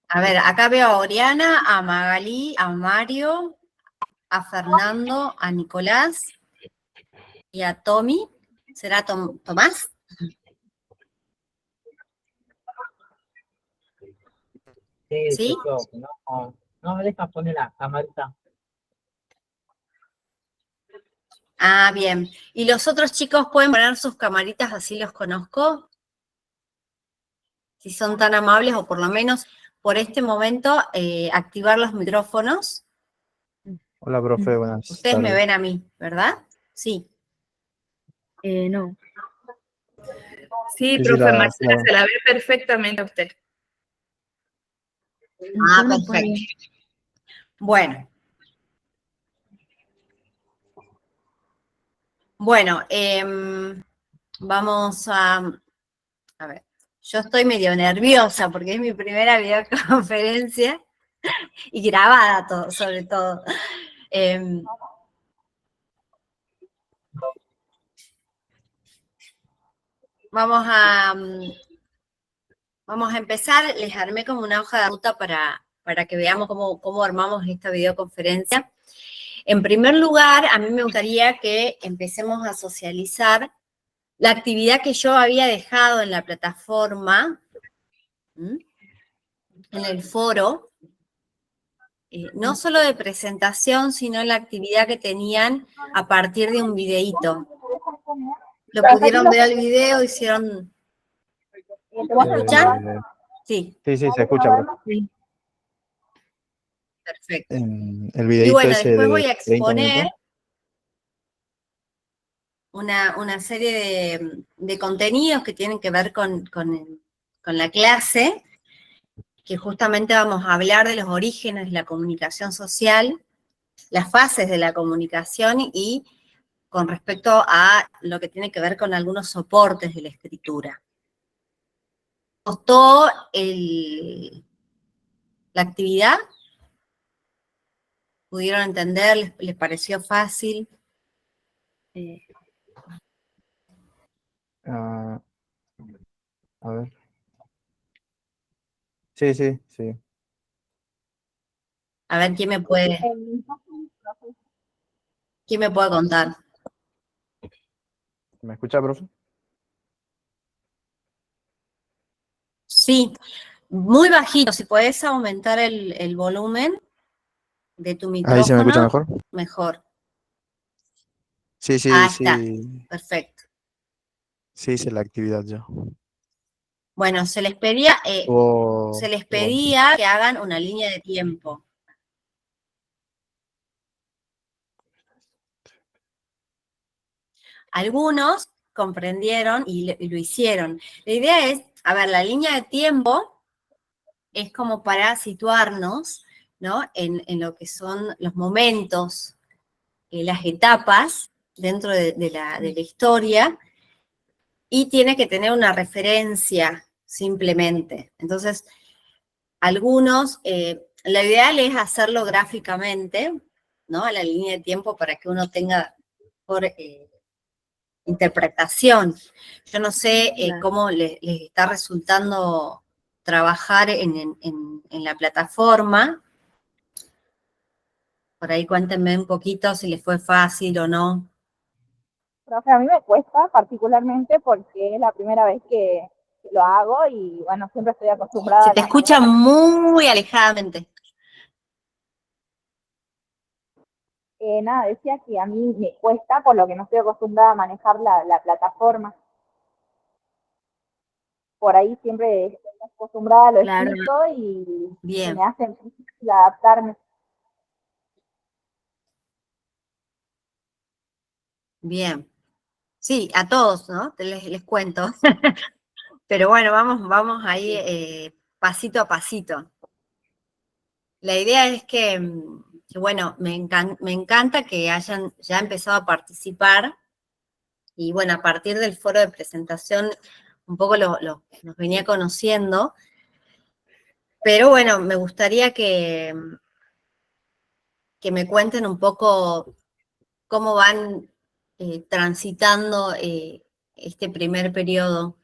A ver, acá veo a Oriana, a Magalí, a Mario, a Fernando, a Nicolás y a Tommy. ¿Será Tomás? Sí, ¿Sí? soy yo. No me deja poner la camarita. Ah, bien. ¿Y los otros chicos pueden poner sus camaritas así los conozco? Si son tan amables, o por lo menos por este momento, activar los micrófonos. Hola, profe, buenas Ustedes me tardes. ven a mí, ¿verdad? Sí. No. Sí, Sí, profe la, Marcela, se la ve perfectamente a usted. Ah, perfecto. Bueno. Bueno, vamos a ver. Yo estoy medio nerviosa porque es mi primera videoconferencia y grabada todo, sobre todo. Vamos a empezar. Les armé como una hoja de ruta para que veamos cómo armamos esta videoconferencia. En primer lugar, a mí me gustaría que empecemos a socializar la actividad que yo había dejado en la plataforma, en el foro, no solo de presentación, sino la actividad que tenían a partir de un videíto. ¿Lo pudieron ver el video? ¿Hicieron? ¿Me escuchan? Sí. Sí, se escucha, profe. Sí. Perfecto. El Y videito bueno, ese después de voy a 30 exponer minutos. una serie de contenidos que tienen que ver con la clase, que justamente vamos a hablar de los orígenes de la comunicación social, las fases de la comunicación y con respecto a lo que tiene que ver con algunos soportes de la escritura. ¿Costó la actividad? ¿Pudieron entender? ¿Les pareció fácil? Ah, a ver. Sí, sí, sí. A ver, ¿quién me puede contar? ¿Me escucha, profe? Sí, muy bajito. Si podés aumentar el volumen de tu Ahí se me escucha micrófono, mejor. mejor. Sí, sí, Ahí está, sí. perfecto. Sí, hice la actividad yo. Bueno, se les Bueno. pedía que hagan una línea de tiempo. Algunos comprendieron y lo hicieron. La idea es, a ver, la línea de tiempo es como para situarnos, ¿no? En lo que son los momentos, las etapas dentro de la historia, y tiene que tener una referencia simplemente. Entonces, algunos, lo ideal es hacerlo gráficamente, ¿no? A la línea de tiempo para que uno tenga por interpretación. Yo no sé cómo les está resultando trabajar en la plataforma. Por ahí cuéntenme un poquito si les fue fácil o no. Profe, a mí me cuesta particularmente porque es la primera vez que lo hago y bueno, siempre estoy acostumbrada Se a te la escucha manera. muy alejadamente. Nada, decía que a mí me cuesta por lo que no estoy acostumbrada a manejar la plataforma. Por ahí siempre estoy acostumbrada a lo Claro. escrito y se Bien, me hace difícil adaptarme. bien. Sí, a todos, ¿no? Les cuento. Pero bueno, vamos ahí pasito a pasito. La idea es que bueno, me encanta que hayan ya empezado a participar y bueno, a partir del foro de presentación un poco los venía conociendo, pero bueno, me gustaría que me cuenten un poco cómo van transitando este primer periodo.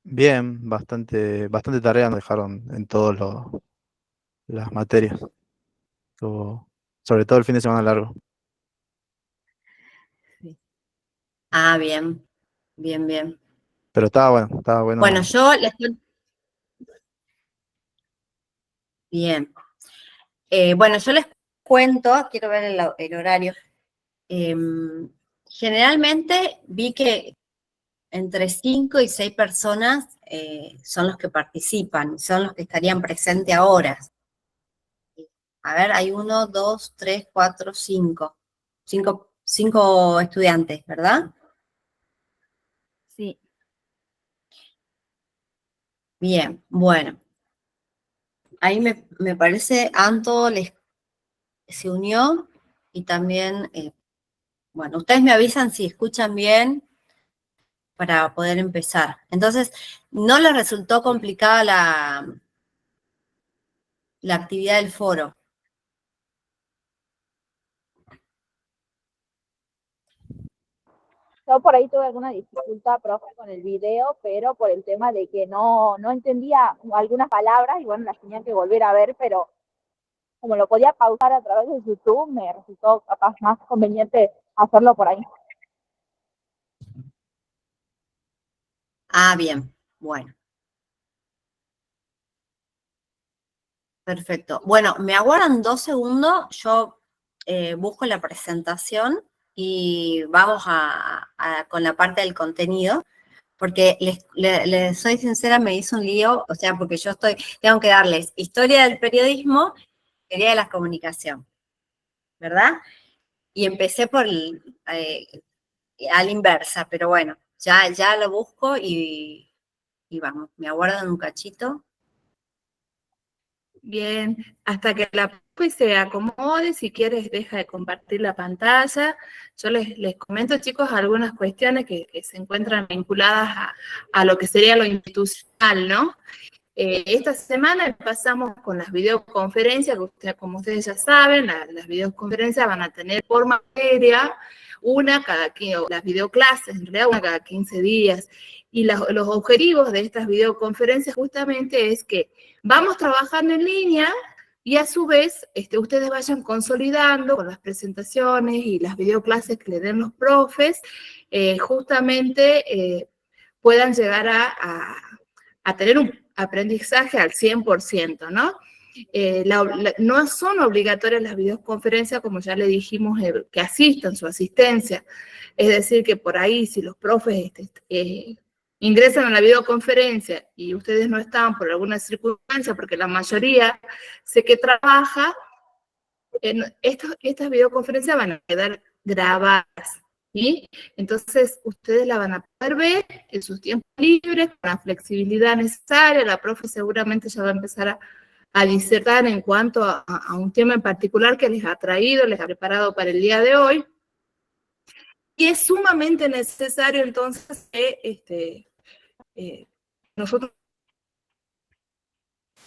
Bien, bastante tarea nos dejaron en todas las materias. Sobre todo el fin de semana largo. Ah, bien, bien, bien. Pero estaba bueno. Bueno, yo les cuento. Bien. Bueno, yo les cuento, quiero ver el horario. Generalmente vi que entre 5 y 6 personas son los que participan, son los que estarían presentes ahora. A ver, hay 1, 2, 3, 4, 5. 5 estudiantes, ¿verdad? Sí. Bien, bueno. Ahí me parece, Anto se unió y también, bueno, ustedes me avisan si escuchan bien para poder empezar. Entonces, ¿no les resultó complicada la actividad del foro? Yo por ahí tuve alguna dificultad, profe, con el video, pero por el tema de que no entendía algunas palabras y bueno, las tenía que volver a ver, pero como lo podía pausar a través de YouTube, me resultó capaz más conveniente hacerlo por ahí. Ah, bien, bueno. Perfecto. Bueno, me aguardan 2 segundos, yo busco la presentación y vamos con la parte del contenido, porque les soy sincera, me hizo un lío, o sea, porque tengo que darles historia del periodismo, teoría de la comunicación, ¿verdad? Y empecé a la inversa, pero bueno, ya lo busco y vamos, me aguardan un cachito. Bien, hasta que la profe se acomode, si quieres deja de compartir la pantalla. Yo les comento, chicos, algunas cuestiones que se encuentran vinculadas a lo que sería lo institucional, ¿no? Esta semana pasamos con las videoconferencias, que como ustedes ya saben, las videoconferencias van a tener por materia las videoclases, en realidad una cada 15 días. Y los objetivos de estas videoconferencias justamente es que vamos trabajando en línea y a su vez ustedes vayan consolidando con las presentaciones y las videoclases que le den los profes, justamente puedan llegar a tener un aprendizaje al 100%, ¿no? No son obligatorias las videoconferencias, como ya le dijimos, que asistan, su asistencia. Es decir, que por ahí, si los profes ingresan a la videoconferencia y ustedes no están por alguna circunstancia, porque la mayoría sé que trabaja, estas videoconferencias van a quedar grabadas, ¿sí? Entonces, ustedes la van a poder ver en sus tiempos libres, con la flexibilidad necesaria. La profe seguramente ya va a empezar a disertar en cuanto a un tema en particular que les ha traído, les ha preparado para el día de hoy. Y es sumamente necesario, entonces, que nosotros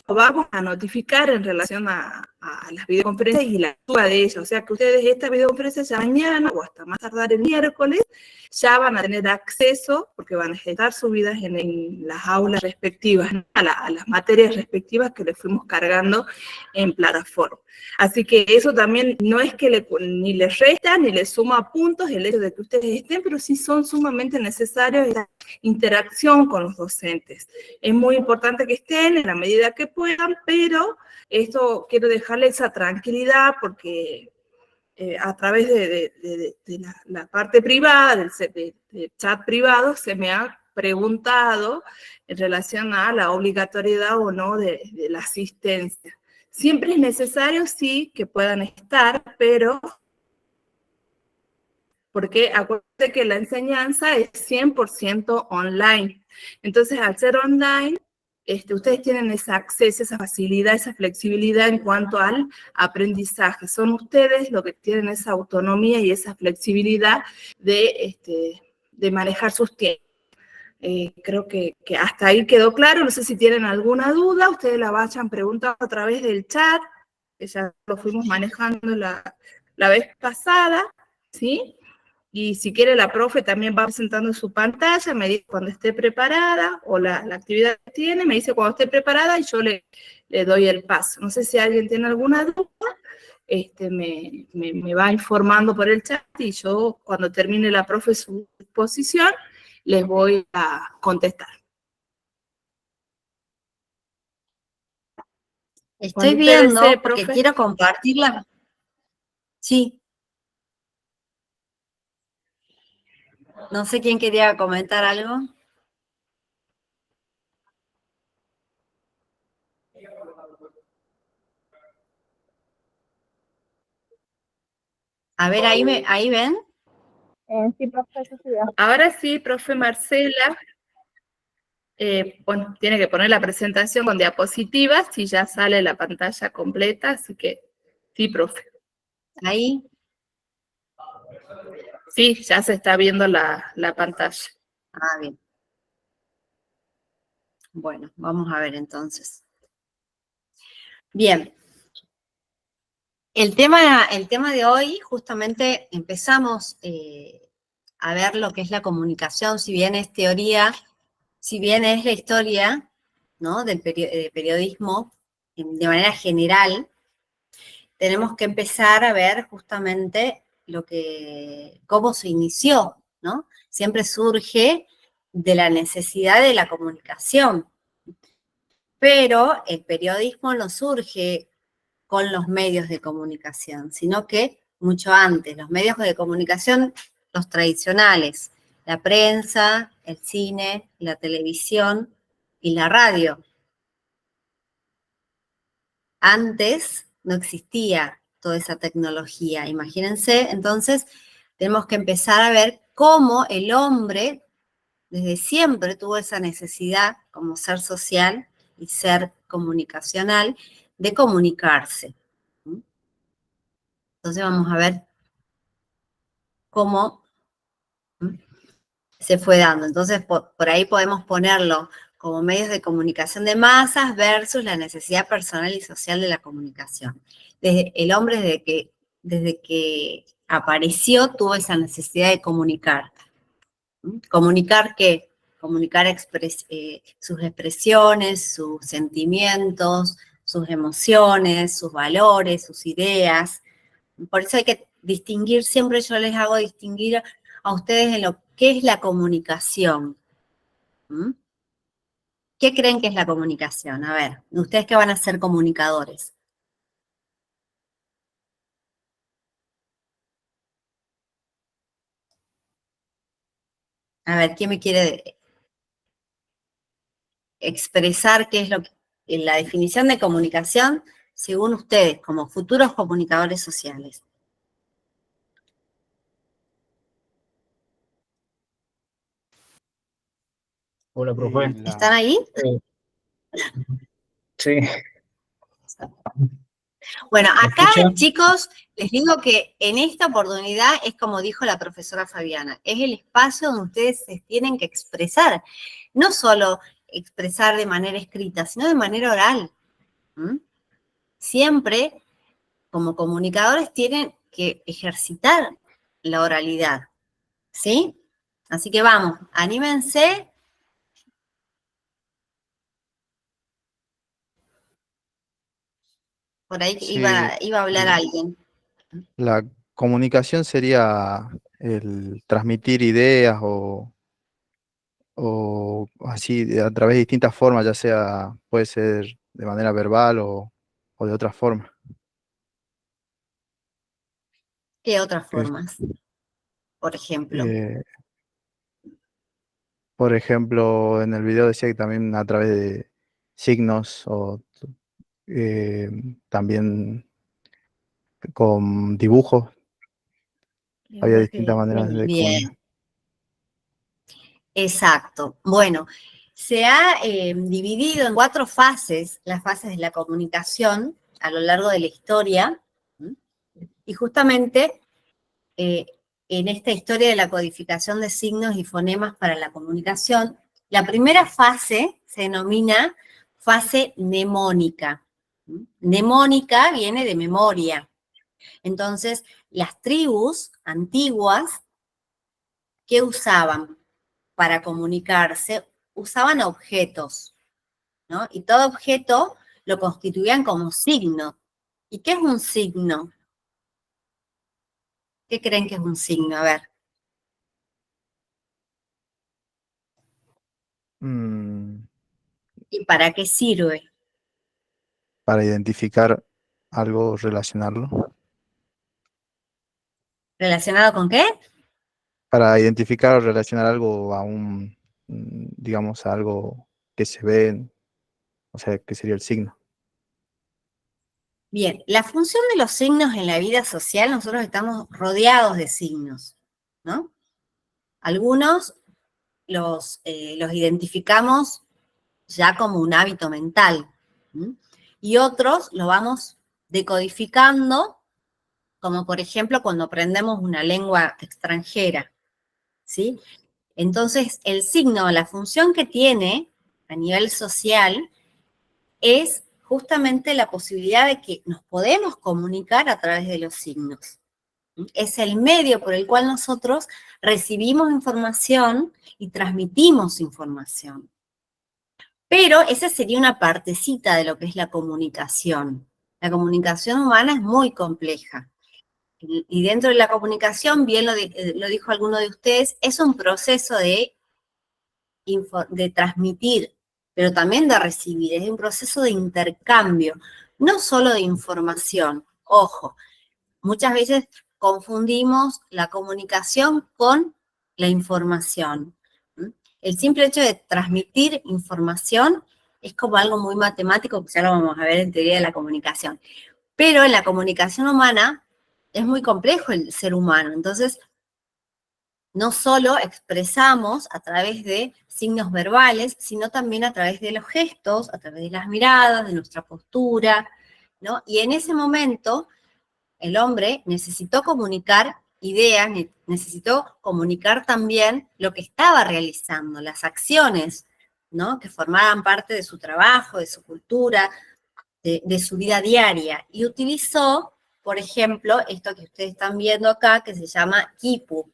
vamos a notificar en relación a las videoconferencias y la suba de ellas. O sea que ustedes esta videoconferencia ya mañana o hasta más tardar el miércoles ya van a tener acceso, porque van a estar subidas en las aulas respectivas, ¿no? a las materias respectivas que les fuimos cargando en plataforma. Así que eso también no es que ni les resta ni les suma puntos el hecho de que ustedes estén, pero sí son sumamente necesarios esta interacción con los docentes. Es muy importante que estén en la medida que puedan, pero esto quiero dejarle esa tranquilidad porque a través de la parte privada, del chat privado, se me ha preguntado en relación a la obligatoriedad o no de la asistencia. Siempre es necesario, sí, que puedan estar, pero porque acuérdense que la enseñanza es 100% online. Entonces, al ser online, ustedes tienen ese acceso, esa facilidad, esa flexibilidad en cuanto al aprendizaje. Son ustedes los que tienen esa autonomía y esa flexibilidad de manejar sus tiempos. Creo que hasta ahí quedó claro. No sé si tienen alguna duda, ustedes la vayan preguntando a través del chat, que ya lo fuimos manejando la vez pasada, ¿sí? Y si quiere la profe también va presentando su pantalla, me dice cuando esté preparada, o la actividad que tiene, me dice cuando esté preparada y yo le doy el paso. No sé si alguien tiene alguna duda, me va informando por el chat y yo cuando termine la profe su exposición, les voy a contestar. Estoy Cuando usted viendo, desee, porque profe. quiero compartirla. Sí. No sé quién quería comentar algo. A ver, ahí ven. Sí, profe, eso sí. Ahora sí, profe Marcela, bueno, tiene que poner la presentación con diapositivas y ya sale la pantalla completa, así que sí, profe. Ahí. Sí, ya se está viendo la pantalla. Ah, bien. Bueno, vamos a ver entonces. Bien. El tema de hoy, justamente empezamos a ver lo que es la comunicación, si bien es teoría, si bien es la historia, ¿no?, del periodismo de manera general, tenemos que empezar a ver justamente cómo se inició, ¿no? Siempre surge de la necesidad de la comunicación, pero el periodismo no surge con los medios de comunicación, sino que mucho antes, los medios de comunicación, los tradicionales, la prensa, el cine, la televisión y la radio. Antes no existía toda esa tecnología. Imagínense, entonces, tenemos que empezar a ver cómo el hombre desde siempre tuvo esa necesidad como ser social y ser comunicacional de comunicarse. Entonces vamos a ver cómo se fue dando. Entonces, por ahí podemos ponerlo como medios de comunicación de masas versus la necesidad personal y social de la comunicación. El hombre desde que apareció tuvo esa necesidad de comunicar. ¿Comunicar qué? Comunicar sus expresiones, sus sentimientos, sus emociones, sus valores, sus ideas. Por eso hay que distinguir, siempre yo les hago distinguir a ustedes en lo que es la comunicación. ¿Qué creen que es la comunicación? A ver, ustedes que van a ser comunicadores. A ver, ¿quién me quiere expresar qué es la definición de comunicación según ustedes, como futuros comunicadores sociales? Hola, profe. ¿Están ahí? Sí. Bueno, ¿Me acá, escuchan? chicos, les digo que en esta oportunidad es como dijo la profesora Fabiana, es el espacio donde ustedes se tienen que expresar, no solo expresar de manera escrita, sino de manera oral. Siempre, como comunicadores, tienen que ejercitar la oralidad, ¿sí? Así que vamos, anímense. Por ahí Sí, iba a hablar alguien. la comunicación sería el transmitir ideas o así a través de distintas formas, ya sea, puede ser de manera verbal o de otra forma. ¿Qué otras Es, formas? Por ejemplo. Por ejemplo, en el video decía que también a través de signos o también con dibujos, había distintas maneras de comunicar. Bien. Exacto. Bueno, se ha dividido en 4 fases, las fases de la comunicación a lo largo de la historia, y justamente en esta historia de la codificación de signos y fonemas para la comunicación, la primera fase se denomina fase mnemónica. Mnemónica viene de memoria. Entonces, las tribus antiguas ¿qué usaban para comunicarse? Usaban objetos, ¿no? Y todo objeto lo constituían como signo. ¿Y qué es un signo? ¿Qué creen que es un signo? A ver. ¿Y para qué sirve? Para identificar algo, relacionarlo. ¿Relacionado con qué? Para identificar o relacionar algo a digamos, a algo que se ve, o sea, que sería el signo. Bien, la función de los signos en la vida social, nosotros estamos rodeados de signos, ¿no? Algunos los identificamos ya como un hábito mental, ¿m? Y otros lo vamos decodificando, como por ejemplo cuando aprendemos una lengua extranjera, ¿sí? Entonces, el signo, la función que tiene a nivel social es justamente la posibilidad de que nos podemos comunicar a través de los signos. Es el medio por el cual nosotros recibimos información y transmitimos información. Pero esa sería una partecita de lo que es la comunicación. La comunicación humana es muy compleja. Y dentro de la comunicación, bien lo dijo alguno de ustedes, es un proceso de transmitir, pero también de recibir. Es un proceso de intercambio, no solo de información. Ojo, muchas veces confundimos la comunicación con la información. El simple hecho de transmitir información es como algo muy matemático, que ya lo vamos a ver en teoría de la comunicación. Pero en la comunicación humana es muy complejo el ser humano. Entonces, no solo expresamos a través de signos verbales, sino también a través de los gestos, a través de las miradas, de nuestra postura, ¿no? Y en ese momento, el hombre necesitó comunicar ideas, necesitó comunicar también lo que estaba realizando, las acciones, ¿no? Que formaban parte de su trabajo, de su cultura, de su vida diaria. Y utilizó, por ejemplo, esto que ustedes están viendo acá, que se llama quipu.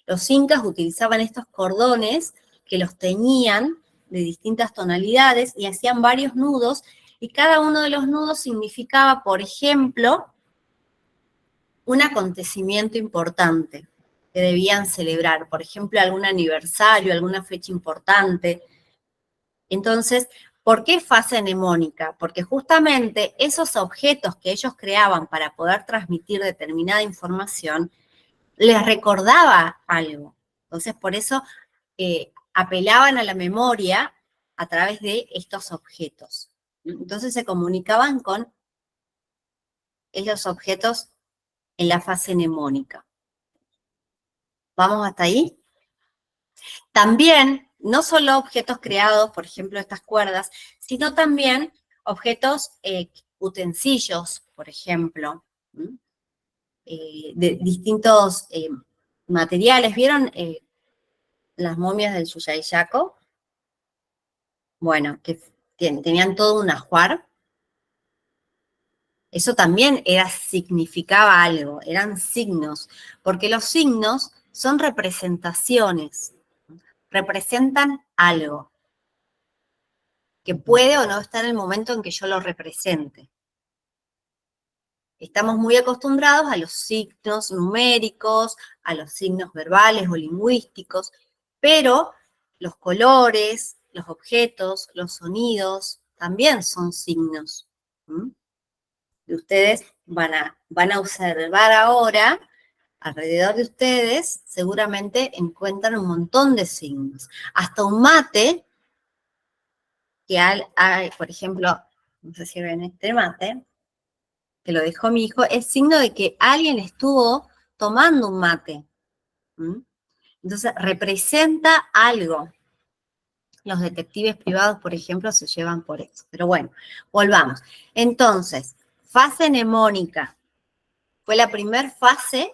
Los incas utilizaban estos cordones que los teñían de distintas tonalidades y hacían varios nudos, y cada uno de los nudos significaba, por ejemplo, un acontecimiento importante que debían celebrar, por ejemplo, algún aniversario, alguna fecha importante. Entonces, ¿por qué fase mnemónica? Porque justamente esos objetos que ellos creaban para poder transmitir determinada información les recordaba algo. Entonces, por eso apelaban a la memoria a través de estos objetos. Entonces, se comunicaban con esos objetos en la fase mnemónica. ¿Vamos hasta ahí? También, no solo objetos creados, por ejemplo, estas cuerdas, sino también objetos, utensilios, por ejemplo, de distintos materiales. ¿Vieron las momias del Yuyayaco? Bueno, que tenían todo un ajuar. Eso también significaba algo, eran signos, porque los signos son representaciones, representan algo que puede o no estar en el momento en que yo lo represente. Estamos muy acostumbrados a los signos numéricos, a los signos verbales o lingüísticos, pero los colores, los objetos, los sonidos, también son signos. Y ustedes van a observar ahora, alrededor de ustedes, seguramente encuentran un montón de signos. Hasta un mate, que hay, por ejemplo, no sé si ven este mate, que lo dejó mi hijo, es signo de que alguien estuvo tomando un mate. Entonces, representa algo. Los detectives privados, por ejemplo, se llevan por eso. Pero bueno, volvamos. Entonces, fase mnemónica. Fue la primera fase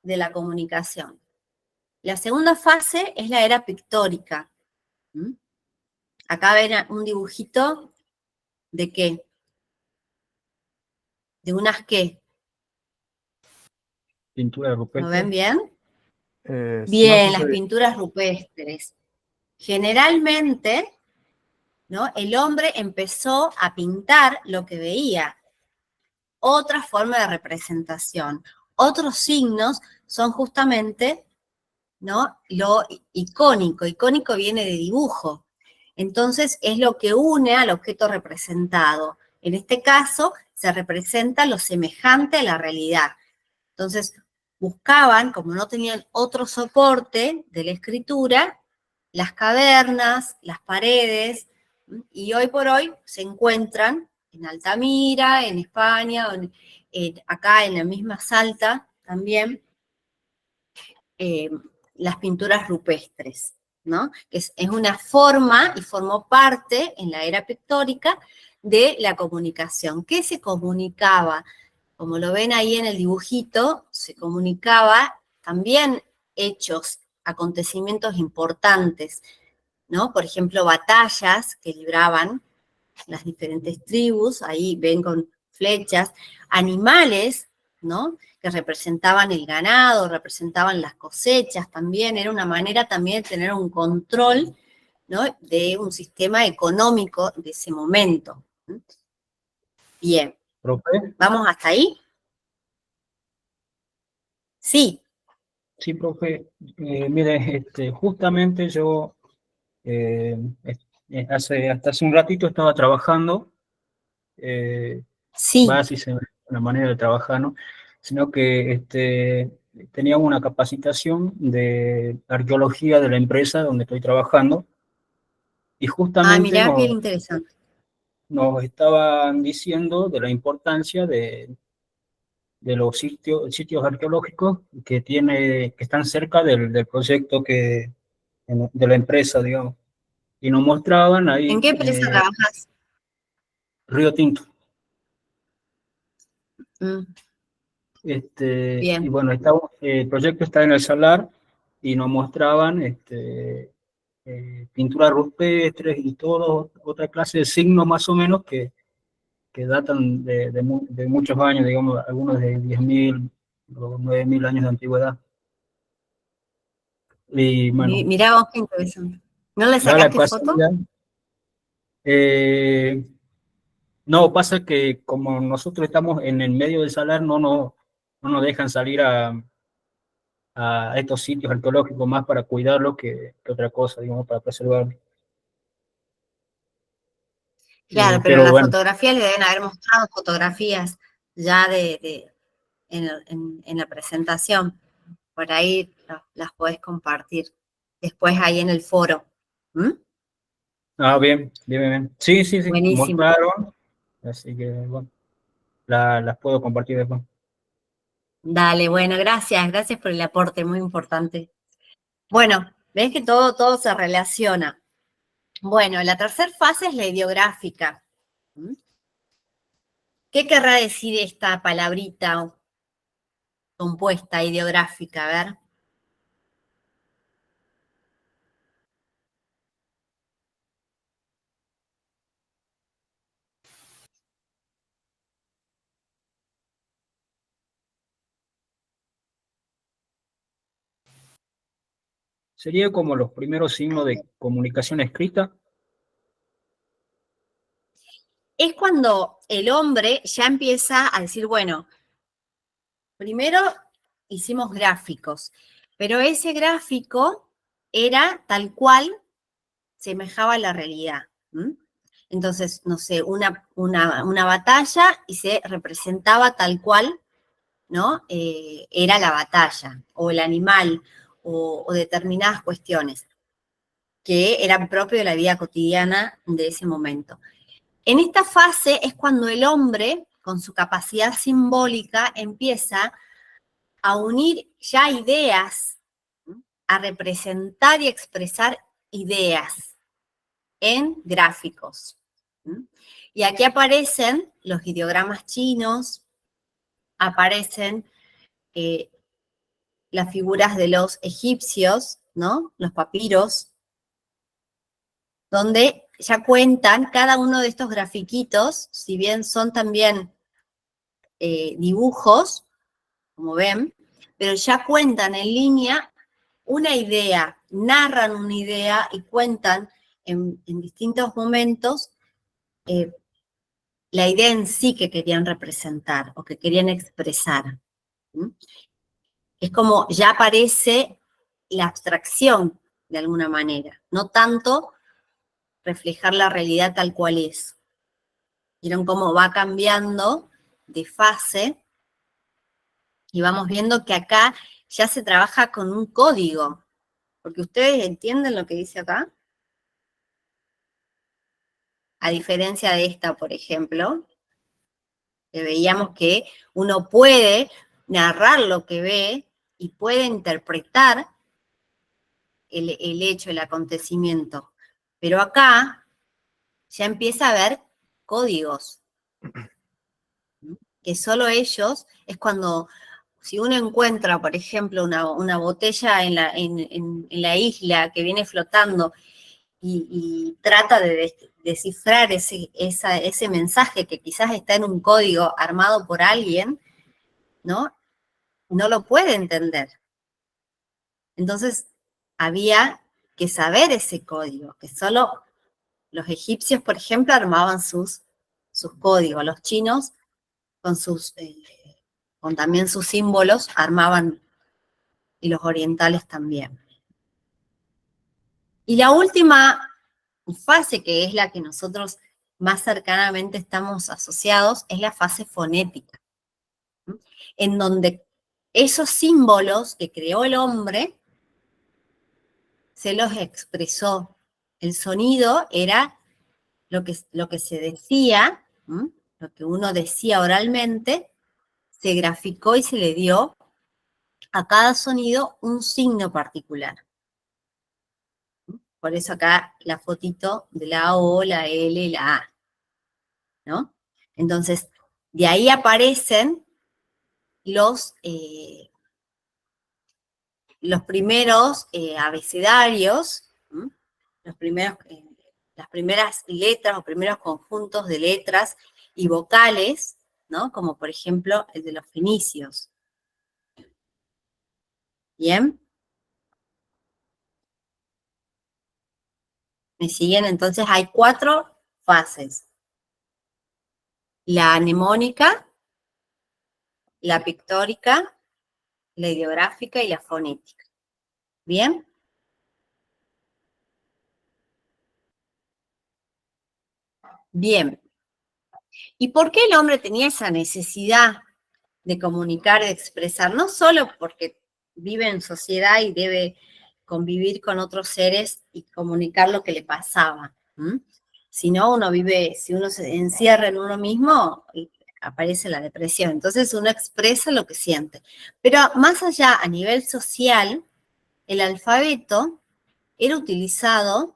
de la comunicación. La segunda fase es la era pictórica. Acá ven un dibujito de qué. De unas qué. Pintura ¿Lo rupestre. ven bien? Bien, no sé las si- pinturas rupestres. Generalmente, ¿no? El hombre empezó a pintar lo que veía. Otra forma de representación. Otros signos son justamente, ¿no? Lo icónico. Icónico viene de dibujo. Entonces es lo que une al objeto representado. En este caso se representa lo semejante a la realidad. Entonces buscaban, como no tenían otro soporte de la escritura, las cavernas, las paredes, y hoy por hoy se encuentran en Altamira, en España, acá en la misma Salta también, las pinturas rupestres, ¿no? Que es una forma y formó parte en la era pictórica de la comunicación. ¿Qué se comunicaba? Como lo ven ahí en el dibujito, se comunicaba también hechos, acontecimientos importantes, ¿no? Por ejemplo, batallas que libraban las diferentes tribus, ahí ven con flechas, animales, ¿no? Que representaban el ganado, representaban las cosechas también, era una manera también de tener un control, ¿no? De un sistema económico de ese momento. Bien, profe, ¿vamos hasta ahí? Sí. sí, profe, mire, justamente yo hasta hace un ratito estaba trabajando, va Sí. así una manera de trabajar, ¿no? Sino que tenía una capacitación de arqueología de la empresa donde estoy trabajando y Ah, justamente mirá qué interesante. nos estaban diciendo de la importancia de los sitios arqueológicos que están cerca del proyecto de la empresa, digamos. Y nos mostraban ¿En ahí qué empresa trabajas? Río Tinto. Mm, Y bien. bueno, el proyecto está en el Salar y nos mostraban pinturas rupestres y todo, otra clase de signos más o menos que datan de muchos años, digamos, algunos de 10.000 o 9.000 años de antigüedad. Y bueno, Mirá vos qué interesante. ¿No le da la sacaste foto? casualidad. eh, no, pasa que como nosotros estamos en el medio del salar, no nos dejan salir a estos sitios arqueológicos más para cuidarlo que otra cosa, digamos, para preservarlo. Claro, pero en Pero las bueno, fotografías le deben haber mostrado fotografías ya en la presentación. Por ahí las podés compartir después ahí en el foro. ¿Mm? bien, bien, bien, bien. Sí, sí, sí, Buenísimo. mostraron, así que bueno, las puedo compartir después. Dale, bueno, gracias por el aporte, muy importante. Bueno, ves que todo se relaciona. Bueno, la tercera fase es la ideográfica. ¿Mm? ¿Qué querrá decir esta palabrita compuesta ideográfica? A ver. Sería como los primeros signos de comunicación escrita. Es cuando el hombre ya empieza a decir, bueno, primero hicimos gráficos, pero ese gráfico era tal cual semejaba a la realidad. ¿M? Entonces, no sé, una batalla y se representaba tal cual, ¿no? Era la batalla, o el animal, o determinadas cuestiones que eran propias de la vida cotidiana de ese momento. En esta fase es cuando el hombre, con su capacidad simbólica, empieza a unir ya ideas, a representar y expresar ideas en gráficos. Y aquí aparecen los ideogramas chinos, aparecen las figuras de los egipcios, ¿no? Los papiros, donde ya cuentan cada uno de estos grafiquitos, si bien son también dibujos, como ven, pero ya cuentan en línea una idea, narran una idea y cuentan en distintos momentos la idea en sí que querían representar o que querían expresar. ¿Mm? Es como ya aparece la abstracción de alguna manera, no tanto reflejar la realidad tal cual es. ¿Vieron cómo va cambiando de fase? Y vamos viendo que acá ya se trabaja con un código. Porque ustedes entienden lo que dice acá. A diferencia de esta, por ejemplo, que veíamos que uno puede narrar lo que ve y puede interpretar el hecho, el acontecimiento. Pero acá ya empieza a haber códigos, que solo ellos, es cuando, si uno encuentra, por ejemplo, una botella en la isla que viene flotando y trata de descifrar ese mensaje que quizás está en un código armado por alguien, ¿no? No lo puede entender. Entonces, había que saber ese código, que solo los egipcios, por ejemplo, armaban sus códigos. Los chinos, con también sus símbolos, armaban, y los orientales también. Y la última fase, que es la que nosotros más cercanamente estamos asociados, es la fase fonética, ¿sí? En donde esos símbolos que creó el hombre se los expresó. El sonido era lo que se decía, ¿sí? Lo que uno decía oralmente, se graficó y se le dio a cada sonido un signo particular. Por eso acá la fotito de la O, la L, la A, ¿no? Entonces, de ahí aparecen los primeros abecedarios, ¿sí? Las primeras letras o primeros conjuntos de letras y vocales, ¿no? Como por ejemplo el de los fenicios. ¿Bien? ¿Me siguen? Entonces hay 4 fases. La mnemónica, la pictórica, la ideográfica y la fonética. ¿Bien? Bien. ¿Y por qué el hombre tenía esa necesidad de comunicar, de expresar? No solo porque vive en sociedad y debe convivir con otros seres y comunicar lo que le pasaba. Si no, si uno se encierra en uno mismo, aparece la depresión. Entonces uno expresa lo que siente. Pero más allá, a nivel social, el alfabeto era utilizado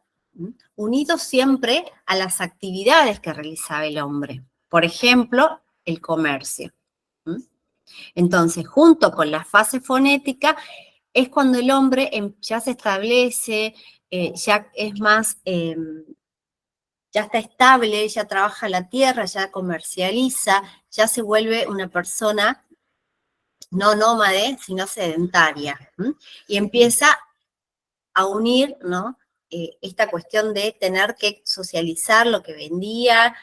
unido siempre a las actividades que realizaba el hombre. Por ejemplo, el comercio. Entonces, junto con la fase fonética, es cuando el hombre ya se establece, ya es más, ya está estable, ya trabaja la tierra, ya comercializa, ya se vuelve una persona no nómade, sino sedentaria. Y empieza a unir, ¿no? Esta cuestión de tener que socializar lo que vendía,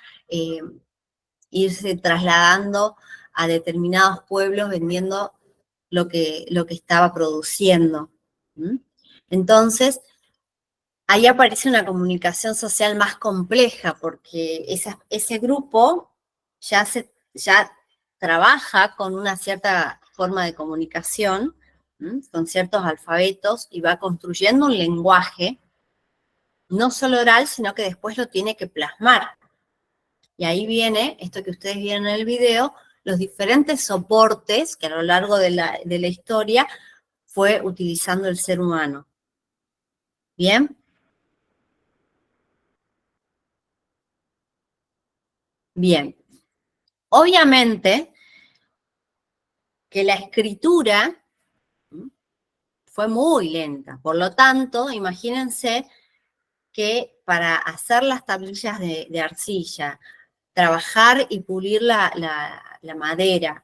irse trasladando a determinados pueblos vendiendo lo que estaba produciendo. Entonces, ahí aparece una comunicación social más compleja, porque ese grupo ya trabaja con una cierta forma de comunicación, con ciertos alfabetos, y va construyendo un lenguaje, no solo oral, sino que después lo tiene que plasmar. Y ahí viene, esto que ustedes vieron en el video, los diferentes soportes que a lo largo de la historia fue utilizando el ser humano. ¿Bien? Bien. Obviamente que la escritura fue muy lenta. Por lo tanto, imagínense que para hacer las tablillas de arcilla, trabajar y pulir la madera,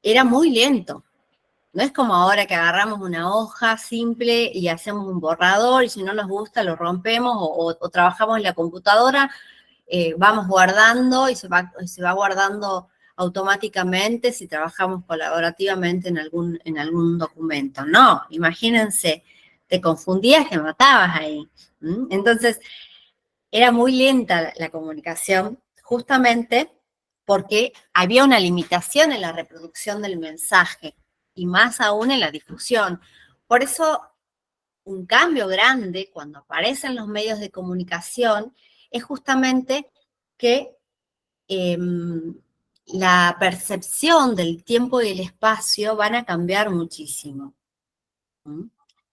era muy lento. No es como ahora que agarramos una hoja simple y hacemos un borrador y si no nos gusta lo rompemos o trabajamos en la computadora, vamos guardando y se va guardando automáticamente si trabajamos colaborativamente en algún documento. No, imagínense, te confundías, te matabas ahí. Entonces, era muy lenta la comunicación, justamente porque había una limitación en la reproducción del mensaje y más aún en la difusión. Por eso, un cambio grande cuando aparecen los medios de comunicación es justamente que la percepción del tiempo y el espacio van a cambiar muchísimo.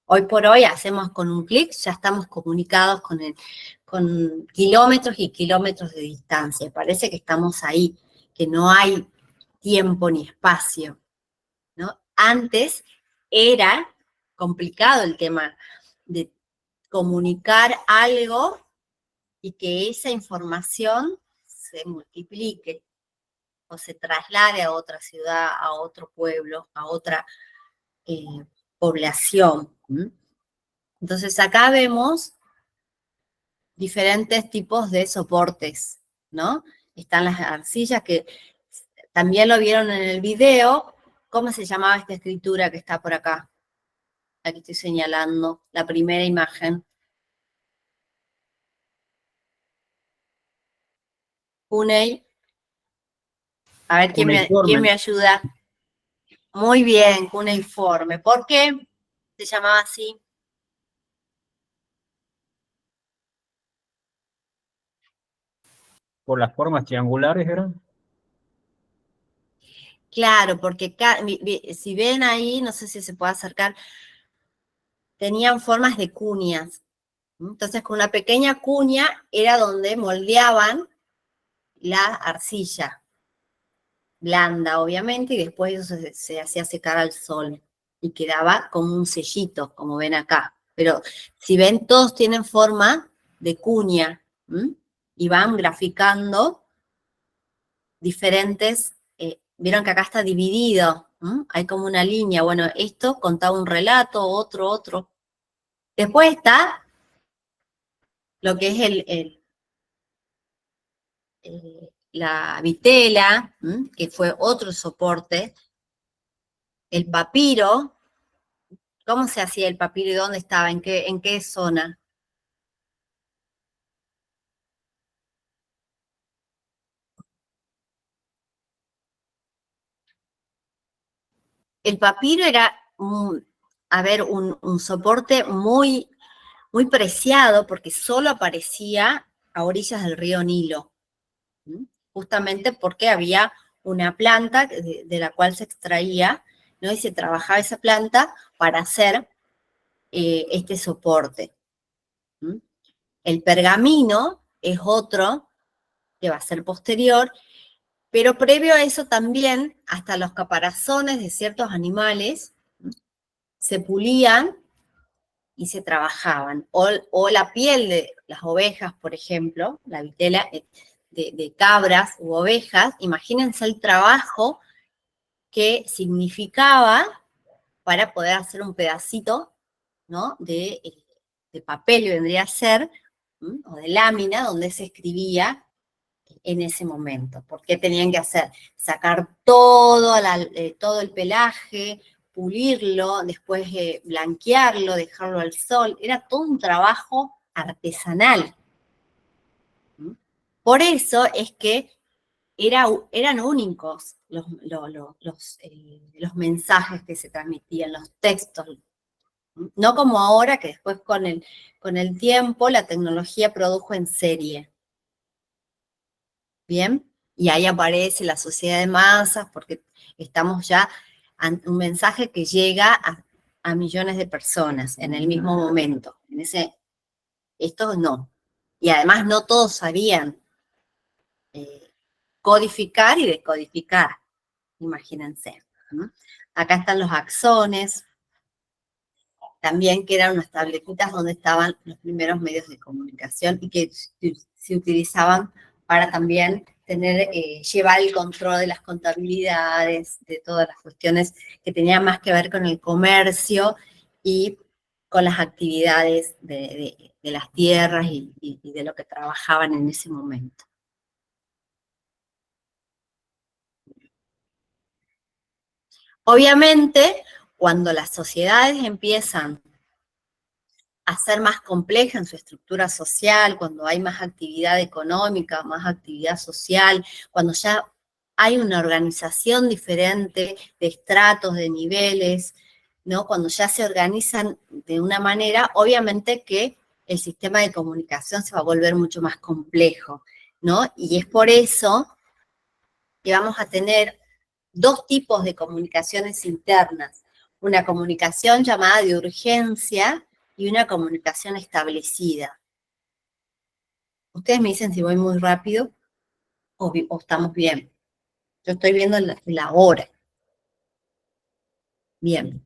Hoy por hoy hacemos con un clic, ya estamos comunicados con kilómetros y kilómetros de distancia. Parece que estamos ahí, que no hay tiempo ni espacio, ¿no? Antes era complicado el tema de comunicar algo y que esa información se multiplique o se traslade a otra ciudad, a otro pueblo, a otra población. Entonces acá vemos diferentes tipos de soportes, ¿no? Están las arcillas que también lo vieron en el video. ¿Cómo se llamaba esta escritura que está por acá? Aquí estoy señalando la primera imagen. Cuneiforme. A ver, ¿quién me ayuda? Muy bien, cuneiforme. ¿Por qué se llamaba así? Por las formas triangulares eran. Claro, porque si ven ahí, no sé si se puede acercar, tenían formas de cuñas. Entonces, con una pequeña cuña era donde moldeaban la arcilla, blanda, obviamente, y después eso se hacía secar al sol y quedaba como un sellito, como ven acá. Pero si ven, todos tienen forma de cuña, y van graficando diferentes, vieron que acá está dividido, hay como una línea. Bueno, esto contaba un relato, otro. Después está lo que es la vitela, que fue otro soporte. El papiro, ¿cómo se hacía el papiro y dónde estaba? ¿En qué zona? El papiro era, un soporte muy, muy preciado porque solo aparecía a orillas del río Nilo, justamente porque había una planta de la cual se extraía, ¿no? Y se trabajaba esa planta para hacer este soporte. El pergamino es otro que va a ser posterior, pero previo a eso también, hasta los caparazones de ciertos animales se pulían y se trabajaban. O la piel de las ovejas, por ejemplo, la vitela de cabras u ovejas, imagínense el trabajo que significaba para poder hacer un pedacito, ¿no? de papel, vendría a ser, o de lámina, donde se escribía en ese momento. ¿Por qué tenían que hacer? Sacar todo el pelaje, pulirlo, después blanquearlo, dejarlo al sol. Era todo un trabajo artesanal. Por eso es que eran únicos los mensajes que se transmitían, los textos. No como ahora, que después con el tiempo la tecnología produjo en serie. ¿Bien? Y ahí aparece la sociedad de masas, porque estamos ya ante un mensaje que llega a millones de personas en el mismo momento. Esto no. Y además no todos sabían codificar y descodificar, imagínense. Acá están los axones, también que eran unas tabletitas donde estaban los primeros medios de comunicación y que se utilizaban para también llevar el control de las contabilidades, de todas las cuestiones que tenían más que ver con el comercio y con las actividades de las tierras y de lo que trabajaban en ese momento. Obviamente, cuando las sociedades empiezan a ser más compleja en su estructura social, cuando hay más actividad económica, más actividad social, cuando ya hay una organización diferente de estratos, de niveles, ¿no? Cuando ya se organizan de una manera, obviamente que el sistema de comunicación se va a volver mucho más complejo, ¿no? Y es por eso que vamos a tener dos tipos de comunicaciones internas. Una comunicación llamada de urgencia y una comunicación establecida. Ustedes me dicen si voy muy rápido o estamos bien. Yo estoy viendo la hora. Bien.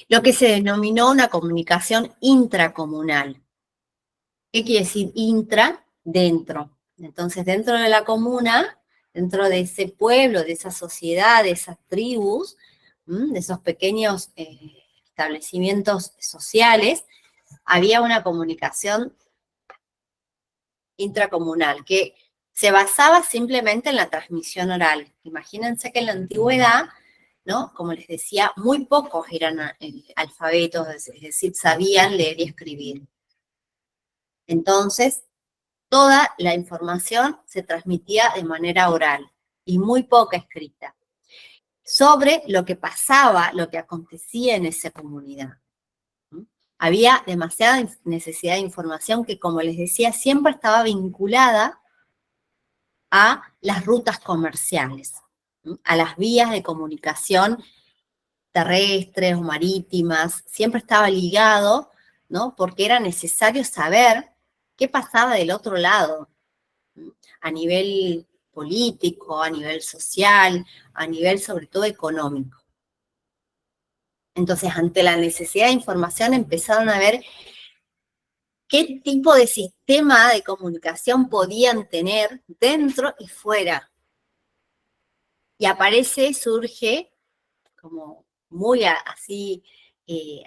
Lo que se denominó una comunicación intracomunal. ¿Qué quiere decir intra? Dentro. Entonces, dentro de la comuna, dentro de ese pueblo, de esa sociedad, de esas tribus, de esos pequeños establecimientos sociales, había una comunicación intracomunal que se basaba simplemente en la transmisión oral. Imagínense que en la antigüedad, ¿no? Como les decía, muy pocos eran alfabetos, es decir, sabían leer y escribir. Entonces, toda la información se transmitía de manera oral y muy poca escrita, sobre lo que pasaba, lo que acontecía en esa comunidad. Había demasiada necesidad de información que, como les decía, siempre estaba vinculada a las rutas comerciales, a las vías de comunicación terrestres o marítimas, siempre estaba ligado, ¿no? Porque era necesario saber qué pasaba del otro lado, a nivel político, a nivel social, a nivel sobre todo económico. Entonces, ante la necesidad de información empezaron a ver qué tipo de sistema de comunicación podían tener dentro y fuera. Y surge, como muy así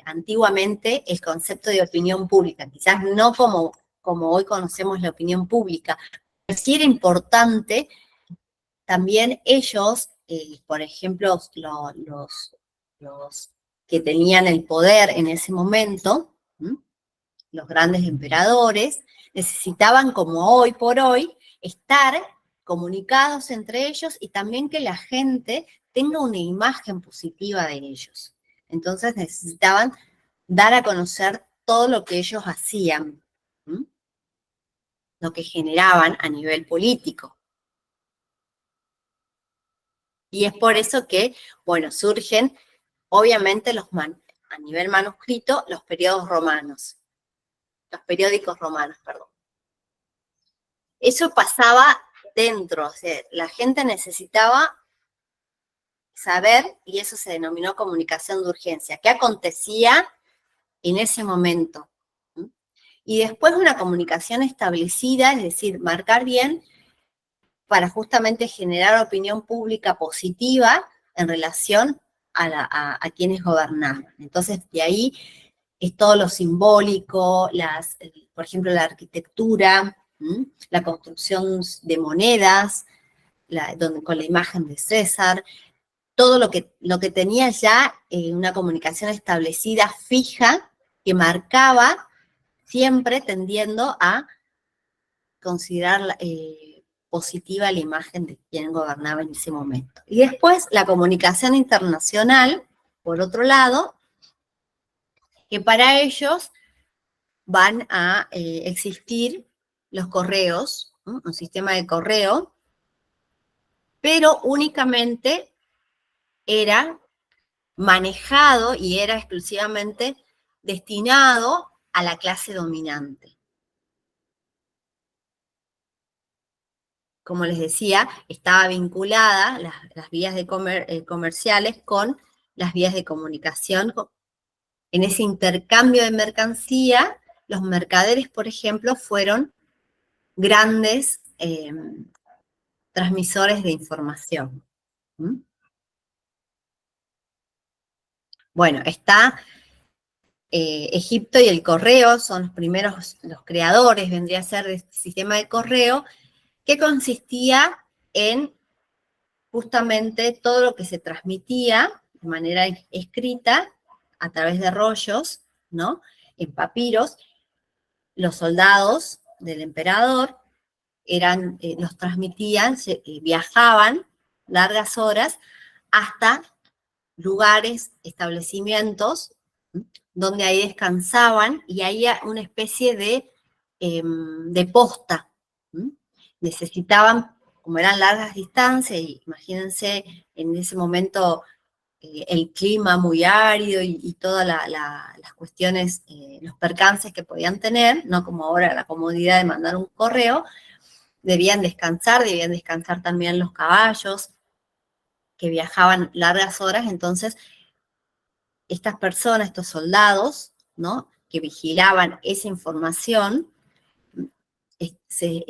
antiguamente, el concepto de opinión pública. Quizás no como hoy conocemos la opinión pública, pero sí era importante también ellos, por ejemplo, los que tenían el poder en ese momento, los grandes emperadores, necesitaban, como hoy por hoy, estar comunicados entre ellos y también que la gente tenga una imagen positiva de ellos. Entonces necesitaban dar a conocer todo lo que ellos hacían, lo que generaban a nivel político. Y es por eso que, bueno, surgen, obviamente, a nivel manuscrito, los periódicos romanos, perdón. Eso pasaba dentro, o sea, la gente necesitaba saber, y eso se denominó comunicación de urgencia, qué acontecía en ese momento. Y después una comunicación establecida, es decir, marcar bien para justamente generar opinión pública positiva en relación a quienes gobernaban. Entonces, de ahí es todo lo simbólico, por ejemplo, la arquitectura, la construcción de monedas, con la imagen de César, todo lo que tenía ya una comunicación establecida, fija, que marcaba, siempre tendiendo a considerar positiva la imagen de quien gobernaba en ese momento. Y después la comunicación internacional, por otro lado, que para ellos van a existir los correos, un sistema de correo, pero únicamente era manejado y era exclusivamente destinado a la clase dominante. Como les decía, estaba vinculada las vías comerciales con las vías de comunicación. En ese intercambio de mercancía, los mercaderes, por ejemplo, fueron grandes transmisores de información. ¿Mm? Bueno, está Egipto y el correo, son los primeros, los creadores, vendría a ser de este sistema de correo, que consistía en justamente todo lo que se transmitía de manera escrita a través de rollos, ¿no? En papiros. Los soldados del emperador los transmitían, viajaban largas horas hasta lugares, establecimientos, donde ahí descansaban y había una especie de posta. Necesitaban, como eran largas distancias, y imagínense en ese momento el clima muy árido y todas las cuestiones, los percances que podían tener, no como ahora la comodidad de mandar un correo, debían descansar también los caballos, que viajaban largas horas. Entonces estas personas, estos soldados, ¿no?, que vigilaban esa información, se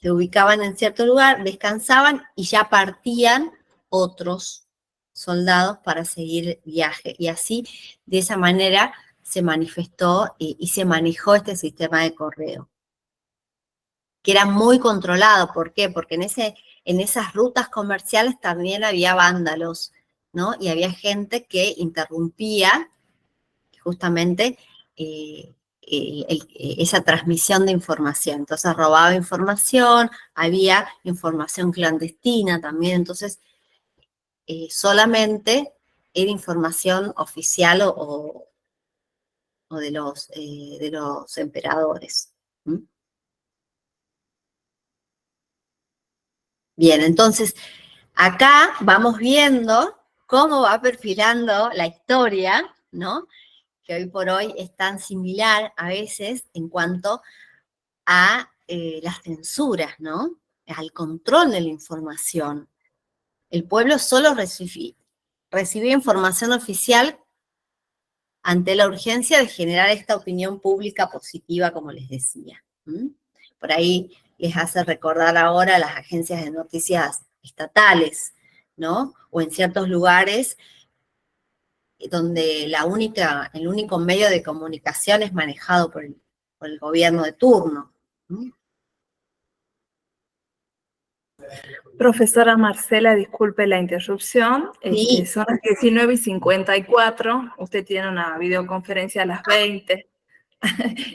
ubicaban en cierto lugar, descansaban y ya partían otros soldados para seguir viaje. Y así, de esa manera, se manifestó y se manejó este sistema de correo, que era muy controlado. ¿Por qué? Porque en esas rutas comerciales también había vándalos, ¿no? Y había gente que interrumpía justamente esa transmisión de información. Entonces robaba información, había información clandestina también. Entonces solamente era información oficial o de los emperadores. ¿Mm? Bien, entonces acá vamos viendo cómo va perfilando la historia, ¿no?, que hoy por hoy es tan similar a veces en cuanto a las censuras, ¿no?, al control de la información. El pueblo solo recibía información oficial ante la urgencia de generar esta opinión pública positiva, como les decía. ¿Mm? Por ahí les hace recordar ahora las agencias de noticias estatales, ¿no? O en ciertos lugares donde el único medio de comunicación es manejado por el gobierno de turno. ¿Mm? Profesora Marcela, disculpe la interrupción. Sí. Son las 19:54. Usted tiene una videoconferencia a las 20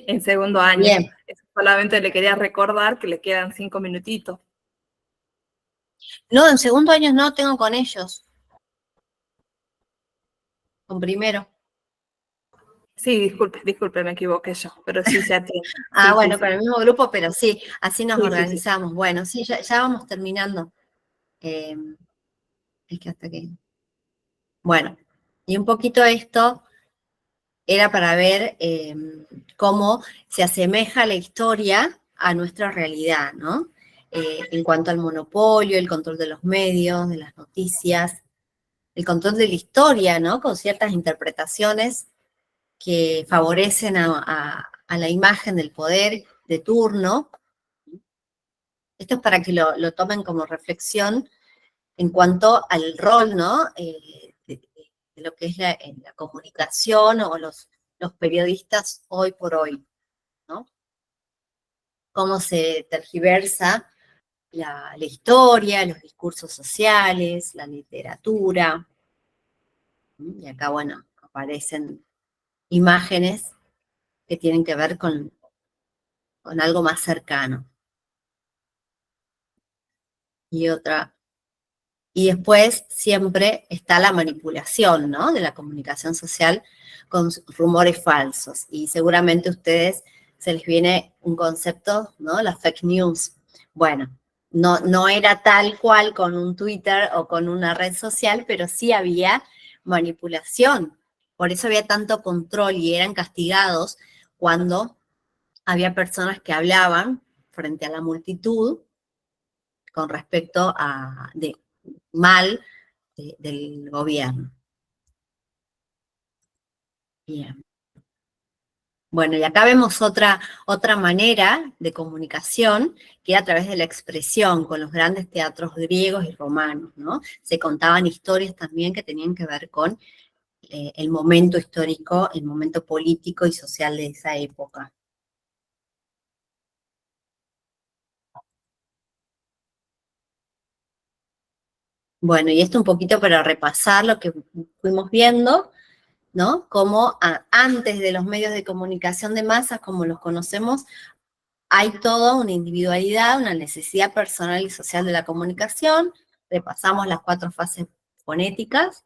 en segundo año. Bien. Solamente le quería recordar que le quedan 5 minutitos. No, en segundo año no, tengo con ellos. Con primero. Sí, disculpe, me equivoqué yo, pero sí se atiende. Ah, Sí, bueno, sí, con el mismo grupo, pero sí, así nos Sí, sí, sí. organizamos. Bueno, sí, ya vamos terminando. Es que hasta que... Bueno, y un poquito esto era para ver cómo se asemeja la historia a nuestra realidad, ¿no? En cuanto al monopolio, el control de los medios, de las noticias, el control de la historia, ¿no?, con ciertas interpretaciones que favorecen a la imagen del poder de turno. Esto es para que lo tomen como reflexión en cuanto al rol, ¿no?, de lo que es la comunicación o los periodistas hoy por hoy, ¿no? Cómo se tergiversa la historia, los discursos sociales, la literatura. Y acá, bueno, aparecen imágenes que tienen que ver con algo más cercano. Y después siempre está la manipulación, ¿no?, de la comunicación social con rumores falsos. Y seguramente a ustedes se les viene un concepto, ¿no?, las fake news. Bueno, no era tal cual con un Twitter o con una red social, pero sí había manipulación. Por eso había tanto control y eran castigados cuando había personas que hablaban frente a la multitud con respecto mal del gobierno. Bien. Bueno, y acá vemos otra manera de comunicación, que era a través de la expresión, con los grandes teatros griegos y romanos, ¿no? Se contaban historias también que tenían que ver con el momento histórico, el momento político y social de esa época. Bueno, y esto un poquito para repasar lo que fuimos viendo, ¿no? Como antes de los medios de comunicación de masas, como los conocemos, hay toda una individualidad, una necesidad personal y social de la comunicación. Repasamos las 4 fases fonéticas,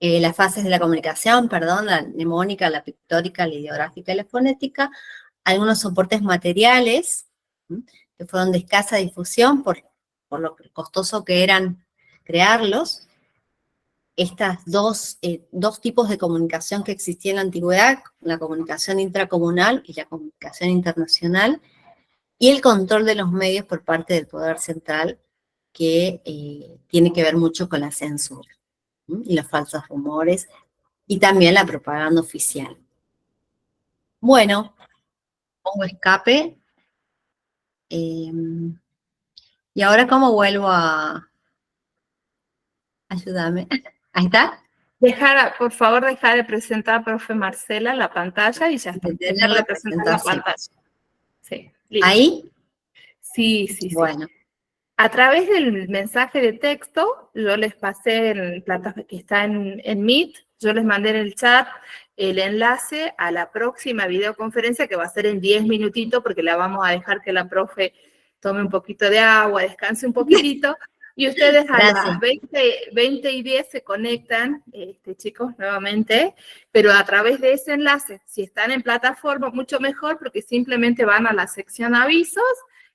las fases de la comunicación, perdón, la mnemónica, la pictórica, la ideográfica y la fonética. Algunos soportes materiales, ¿sí?, que fueron de escasa difusión por lo costoso que eran crearlos. Estas dos tipos de comunicación que existían en la antigüedad, la comunicación intracomunal y la comunicación internacional, y el control de los medios por parte del poder central, que tiene que ver mucho con la censura, ¿sí?, y los falsos rumores, y también la propaganda oficial. Bueno, pongo escape. Y ahora, ¿cómo vuelvo a...? Ayúdame. Ahí está. Por favor, dejar de presentar, profe Marcela, la pantalla y ya está. Detener Dejar la de presentar la presentación. pantalla. Sí, listo. ¿Ahí? Sí, sí, sí. Bueno. A través del mensaje de texto, yo les pasé el plataforma que está en Meet, yo les mandé en el chat el enlace a la próxima videoconferencia, que va a ser en 10 minutitos, porque la vamos a dejar que la profe tome un poquito de agua, descanse un poquitito, y ustedes a Gracias. las 20 y 10 se conectan, chicos, nuevamente, pero a través de ese enlace, si están en plataforma, mucho mejor, porque simplemente van a la sección avisos,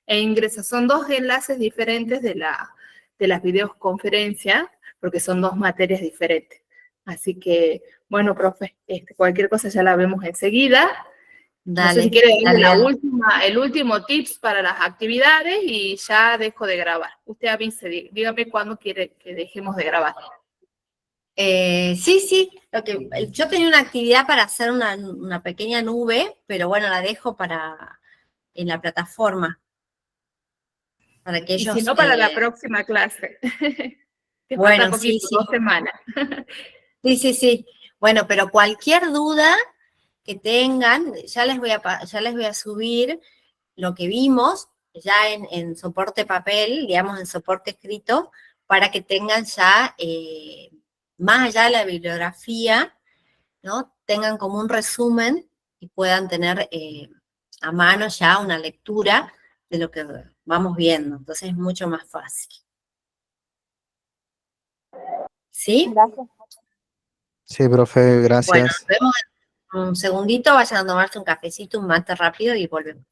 e ingresan. Son 2 enlaces diferentes de las videoconferencias, porque son 2 materias diferentes. Así que, bueno, profe, cualquier cosa ya la vemos enseguida. Dale, no sé si quiere darle dale. el último tips para las actividades y ya dejo de grabar. Usted avise, dígame cuándo quiere que dejemos de grabar. Sí, yo tenía una actividad para hacer una pequeña nube, pero bueno, la dejo en la plataforma. Para que Y ellos... si no, para la próxima clase. Que bueno, falta poquito, sí. 2 semanas. Sí. Bueno, pero cualquier duda que tengan, ya les voy a subir lo que vimos ya en soporte papel, digamos en soporte escrito, para que tengan ya, más allá de la bibliografía, ¿no?, tengan como un resumen y puedan tener a mano ya una lectura de lo que vamos viendo. Entonces es mucho más fácil. ¿Sí? Gracias. Sí, profe, Bueno, gracias. nos vemos en un segundito, vayan a tomarse un cafecito, un mate rápido y volvemos.